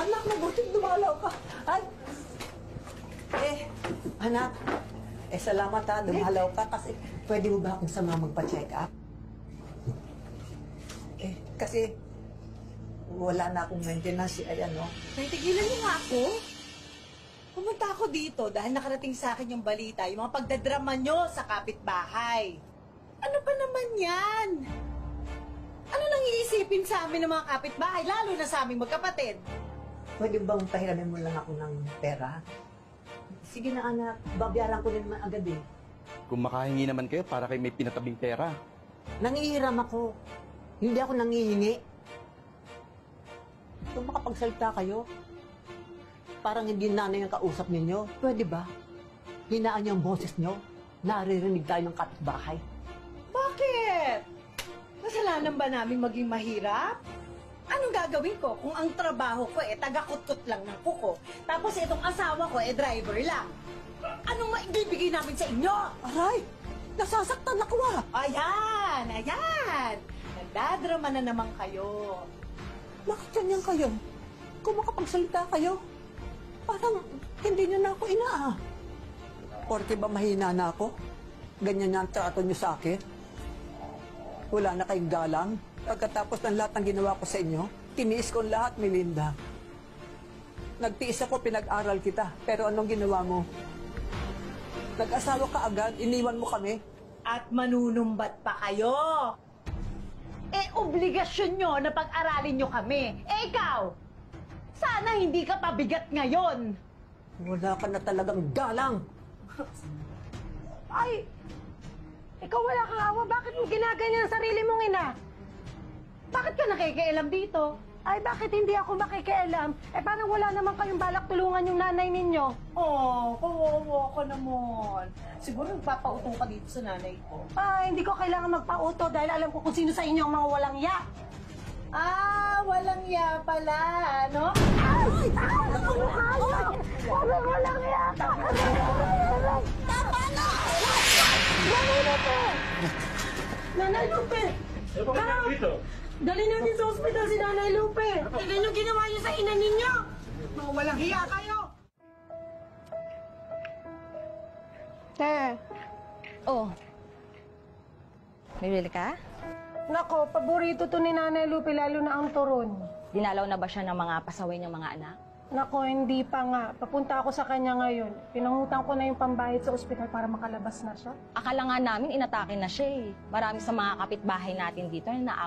Anak, mabuting dumalaw ka. Ay! Anak, salamat ha, dumalaw ka kasi pwede mo ba akong sama magpa-check up? Kasi wala na akong maintenance, ayan, no? Tigilan niyo nga ako. Pumunta ako dito dahil nakarating sa akin yung balita, yung mga pagdadrama nyo sa kapitbahay. Ano ba naman yan? Ano nang iisipin sa amin ng mga kapitbahay, lalo na sa aming magkapatid? Pwede bang pahiramin mo lang ako ng pera? Sige na anak, babayaran ko din naman agad eh. Kung makahingi naman kayo para kayo may pinatabing pera. Nangihiram ako. Hindi ako nangihingi. Kung makapagsalita kayo, parang hindi nanay ang kausap ninyo. Pwede ba? Hinaan niyo ang boses niyo. Naririnig tayo ng kapitbahay. Bakit? Kasalanan ba namin maging mahirap? Anong gagawin ko kung ang trabaho ko taga-kutkot lang ng kuko, tapos itong asawa ko driver lang? Anong maibibigay namin sa inyo? Aray! Nasasaktan ako ah! Ayan! Ayan! Nagdadrama na naman kayo. Bakit ganyan kayo? Kung makapagsalita kayo, parang hindi niyo na ako inaa. Porke ba mahina na ako? Ganyan na ang trato niyo sa akin? Wala na kayong galang? Pagkatapos ng lahat ng ginawa ko sa inyo, tiniis ko lahat, Melinda. Nagtiis ako, pinag-aral kita. Pero anong ginawa mo? Nag-asawa ka agad, iniwan mo kami. At manunumbat pa kayo. Obligasyon nyo na pag-aralin nyo kami. Ikaw, sana hindi ka pabigat ngayon. Wala ka na talagang galang. Ay! Ikaw wala kang awa. Bakit mo ginaganyan ang sarili mong ina? Bakit ka nakikialam dito? Ay, bakit hindi ako makikialam? Parang wala naman kayong balak tulungan yung nanay ninyo. Oh, kawawa ka naman. Siguro nagpapauto ka dito sa nanay ko. Ay, hindi ko kailangan magpauto dahil alam ko kung sino sa inyo ang mga walang ya. Ah, walang ya pala, no? Ay! Walang ya! Tama na! Nanay Lupe! Nanay Lupe! Dali natin sa ospital si Nanay Lupe! Tignan yung ginawa niyo sa ina ninyo! Mga walang hiya kayo! Oh. Bibili ka? Nako, paborito to ni Nanay Lupe, lalo na ang turon. Dinalaw na ba siya ng mga pasaway niyang mga anak? Nako, hindi pa nga. Papunta ako sa kanya ngayon. Pinangutang ko na yung pambayad sa ospital para makalabas na siya. Akala nga namin inatake na siya eh. Marami sa mga kapitbahay natin dito na